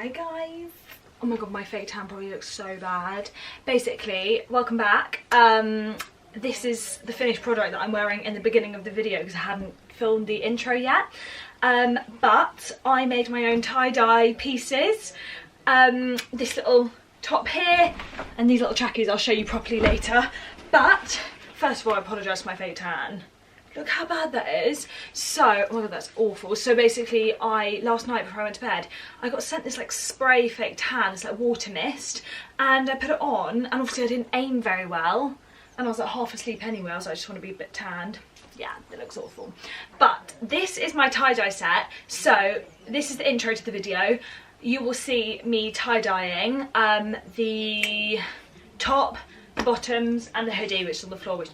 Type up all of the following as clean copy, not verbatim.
Hi guys. Oh my god, my fake tan probably looks so bad. Basically, welcome back. This is the finished product that I'm wearing in the beginning of the video because I hadn't filmed the intro yet. But I made my own tie-dye pieces. This little top here and these little trackies I'll show you properly later. But first of all, I apologise for my fake tan. Look how bad that is. So, oh my god, that's awful. So basically, last night before I went to bed, I got sent this like spray fake tan, it's like water mist, and I put it on, and obviously I didn't aim very well, and I was like half asleep anyway. I was like, I just want to be a bit tanned. Yeah, it looks awful. But this is my tie-dye set. So this is the intro to the video. You will see me tie-dyeing the top, the bottoms, and the hoodie, which is on the floor, which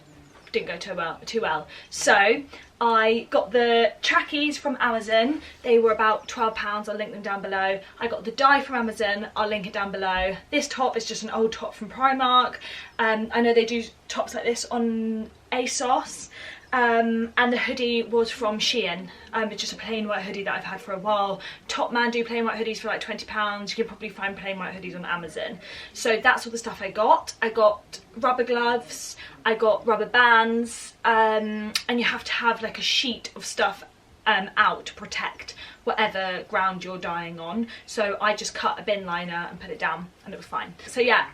didn't go too well. So I got the trackies from Amazon. They were about £12. I'll link them down below. I got the dye from Amazon. I'll link it down below. This top is just an old top from Primark. I know they do tops like this on ASOS. And the hoodie was from Shein. It's just a plain white hoodie that I've had for a while. Topman do plain white hoodies for like £20. You can probably find plain white hoodies on Amazon. So that's all the stuff I got. I got rubber gloves, I got rubber bands, and you have to have like a sheet of stuff out to protect whatever ground you're dyeing on. So I just cut a bin liner and put it down and it was fine. So yeah,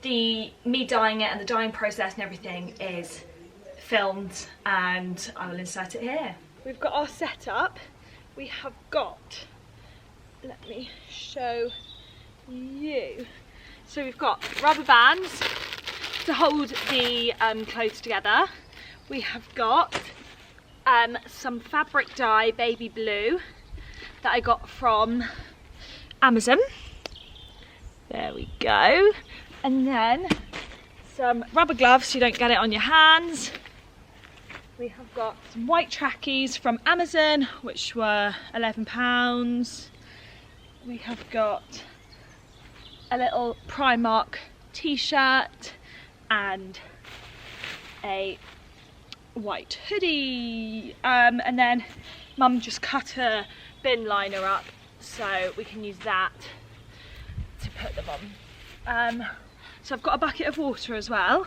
me dyeing it and the dyeing process and everything is filmed and I will insert it here. We've got our setup. We have got, let me show you. So we've got rubber bands to hold the clothes together. We have got some fabric dye, baby blue, that I got from Amazon. There we go. And then some rubber gloves so you don't get it on your hands. We have got some white trackies from Amazon, which were £11. We have got a little Primark t-shirt and a white hoodie. And then Mum just cut her bin liner up so we can use that to put them on. So I've got a bucket of water as well,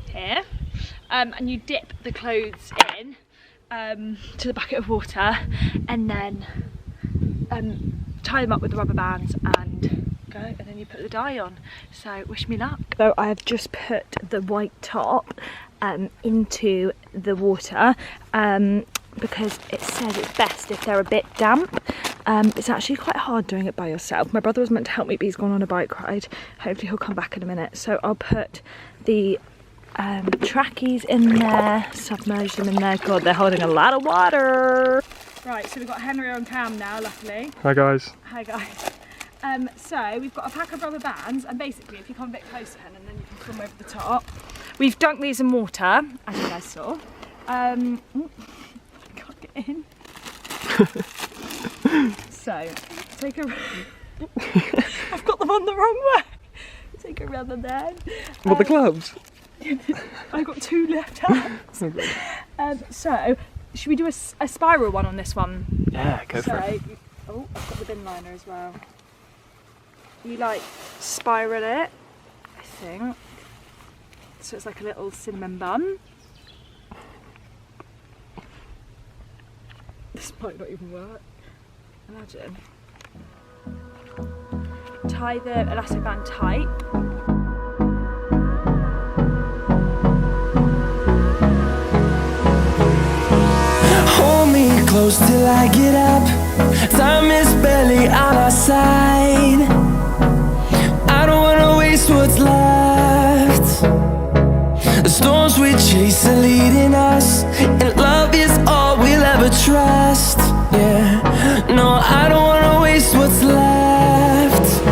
here. And you dip the clothes in to the bucket of water and then tie them up with the rubber bands and go, and then you put the dye on. So wish me luck. So I have just put the white top into the water because it says it's best if they're a bit damp. It's actually quite hard doing it by yourself. My brother was meant to help me, but he's gone on a bike ride. Hopefully he'll come back in a minute. So I'll put the trackies in there, submerge them in there. God, they're holding a lot of water. Right, so we've got Henry on cam now, luckily. Hi guys. Hi guys. So we've got a pack of rubber bands, and basically if you come a bit closer, and then you can swim over the top. We've dunked these in water, as you guys saw. Can't get in. So take a I've got them on the wrong way. Take a rubber band. What, the gloves? I got two left hands. So should we do a spiral one on this one? Yeah, go for it. Oh, I've got the bin liner as well. You like spiral it, I think. So it's like a little cinnamon bun. This might not even work. Imagine. Tie the elastic band tight. Hold me close till I get up. Time is barely on our side. I don't wanna waste what's left. The storms we chase are leading us, and love is all we'll ever trust. Yeah, no, I don't wanna waste what's left.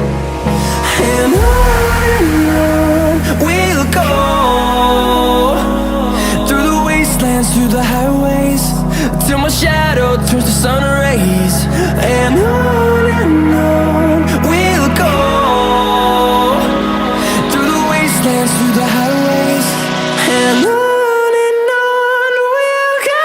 And on we'll go, through the wastelands, through the highways, till my shadow turns to sun rays. And on we'll go, through the wastelands, through the highways, and on we'll go.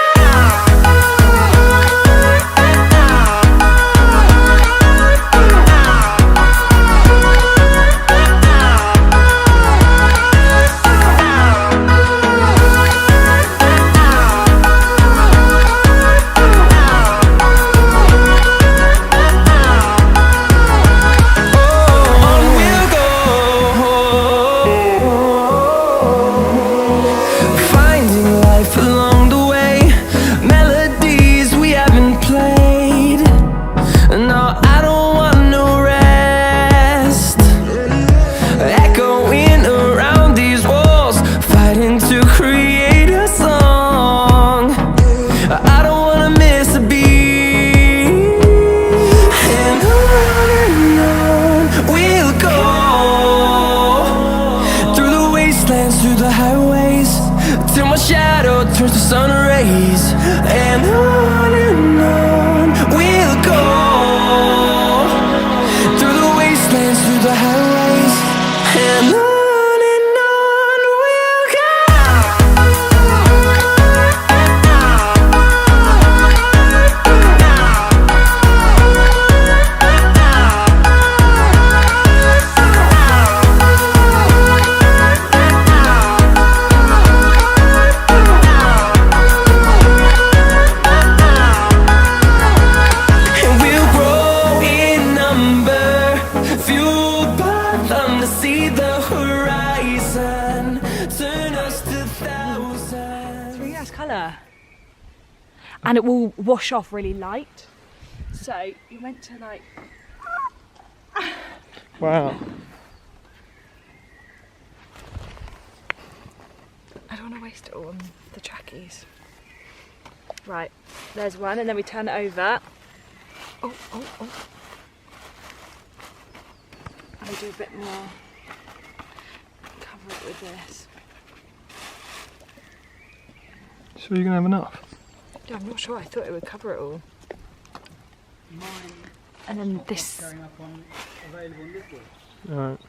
and it will wash off really light. So you went to like... Wow. I don't want to waste it all on the trackies. Right, there's one, and then we turn it over. Oh. And we do a bit more. Cover it with this. So you're gonna have enough? Yeah, I'm not sure. I thought it would cover it all. And then this. Alright.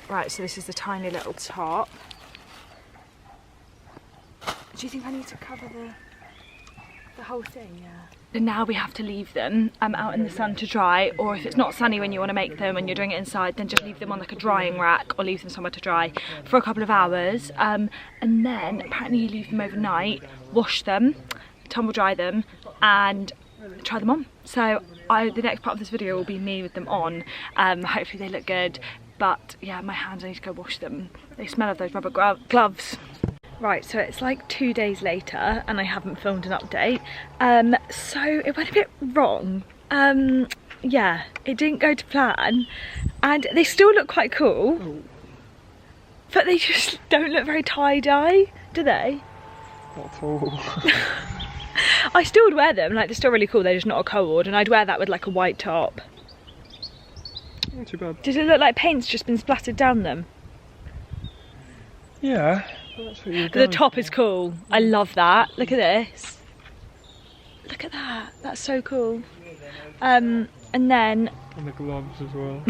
Right, so this is the tiny little top. Do you think I need to cover the whole thing? Yeah. And now we have to leave them out in the sun to dry, or if it's not sunny when you want to make them and you're doing it inside, then just leave them on like a drying rack or leave them somewhere to dry for a couple of hours. And then apparently you leave them overnight, wash them, tumble dry them, and try them on. So the next part of this video will be me with them on. Hopefully they look good, but yeah, my hands, I need to go wash them. They smell of those rubber gloves. Right, so it's like 2 days later and I haven't filmed an update. So it went a bit wrong. Yeah, it didn't go to plan, and they still look quite cool, but they just don't look very tie-dye, do they? Not at all. I still would wear them, like they're still really cool, they're just not a co-ord, and I'd wear that with like a white top. Not too bad. Does it look like paint's just been splattered down them? Yeah. That's what you're The top is cool. I love that. Look at this. Look at that. That's so cool. And then... And the gloves as well.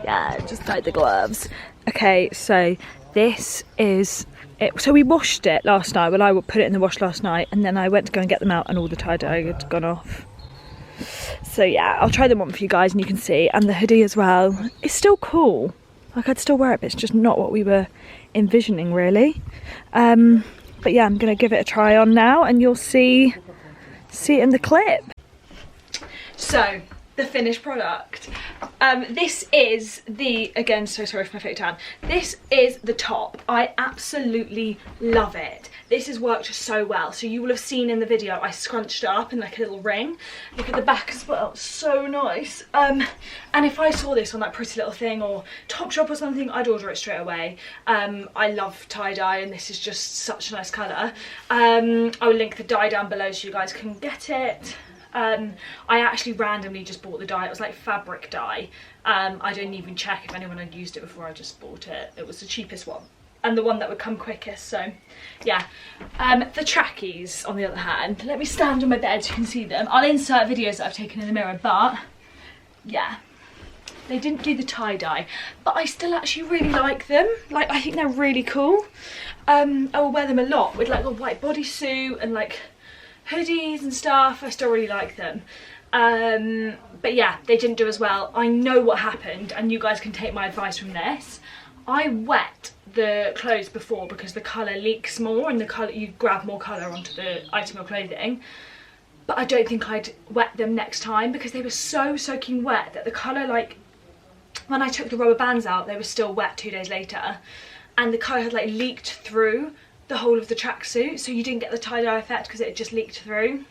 Yeah, just like the gloves. Okay, so this is it. So we washed it last night. Well, I put it in the wash last night, and then I went to go and get them out, and all the tie-dye had gone off. So yeah, I'll try them on for you guys, and you can see. And the hoodie as well. It's still cool. Like, I'd still wear it, but it's just not what we were envisioning, really. But yeah, I'm gonna give it a try on now, and you'll see it in the clip. So the finished product. This is the, again, so sorry for my fake tan. This is the top. I absolutely love it. This has worked so well. So you will have seen in the video, I scrunched it up in like a little ring. Look at the back as well, so nice. And if I saw this on that Pretty Little Thing or Topshop or something, I'd order it straight away. I love tie-dye, and this is just such a nice colour. I will link the dye down below so you guys can get it. I actually randomly just bought the dye. It was like fabric dye. I didn't even check if anyone had used it before, I just bought it. It was the cheapest one and the one that would come quickest, so yeah. The trackies, on the other hand, let me stand on my bed so you can see them. I'll insert videos that I've taken in the mirror, but yeah, they didn't do the tie-dye, but I still actually really like them. Like, I think they're really cool. I will wear them a lot with like a white bodysuit and like hoodies and stuff. I still really like them. But yeah, they didn't do as well. I know what happened, and you guys can take my advice from this. I wet the clothes before because the colour leaks more, and the colour, you grab more colour onto the item of clothing. But I don't think I'd wet them next time because they were so soaking wet that the colour, like, when I took the rubber bands out, they were still wet 2 days later, and the colour had like leaked through the whole of the tracksuit, so you didn't get the tie-dye effect because it had just leaked through.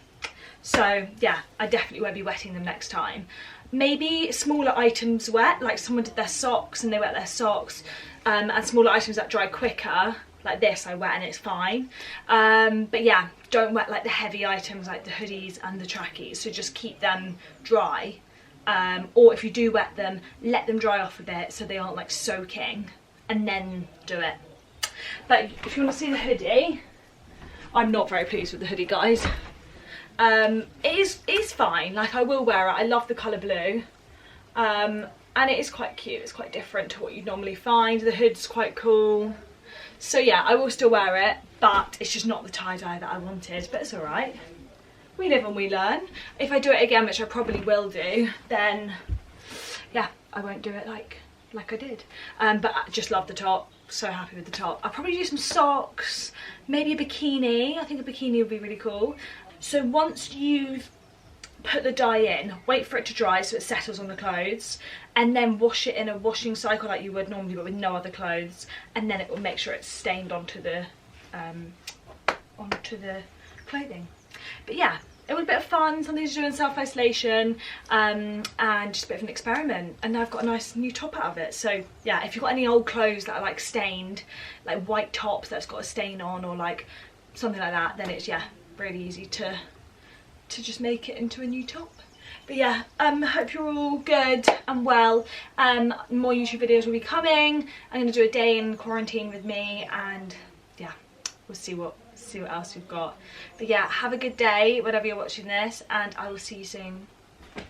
So yeah, I definitely won't be wetting them next time. Maybe smaller items wet, like someone did their socks and they wet their socks, and smaller items that dry quicker, like this I wet and it's fine. But yeah, don't wet like the heavy items like the hoodies and the trackies, so just keep them dry. Or if you do wet them, let them dry off a bit so they aren't like soaking, and then do it. But if you want to see the hoodie, I'm not very pleased with the hoodie, guys. It is fine, like I will wear it. I love the colour blue, and it is quite cute. It's quite different to what you'd normally find. The hood's quite cool, so yeah, I will still wear it, but it's just not the tie-dye that I wanted, but it's alright. We live and we learn. If I do it again, which I probably will do, then yeah, I won't do it like I did. But I just love the top. So happy with the top. I'll probably do some socks, maybe a bikini. I think a bikini would be really cool. So once you've put the dye in, wait for it to dry so it settles on the clothes, and then wash it in a washing cycle like you would normally but with no other clothes, and then it will make sure it's stained onto the onto the clothing. But yeah, it was a bit of fun, something to do in self-isolation, and just a bit of an experiment, and now I've got a nice new top out of it. So yeah, if you've got any old clothes that are like stained, like white tops that's got a stain on, or like something like that, then it's, yeah, really easy to just make it into a new top. But yeah, hope you're all good and well. More YouTube videos will be coming. I'm going to do a day in quarantine with me, and yeah, we'll see what else we've got. But yeah, have a good day whenever you're watching this, and I will see you soon.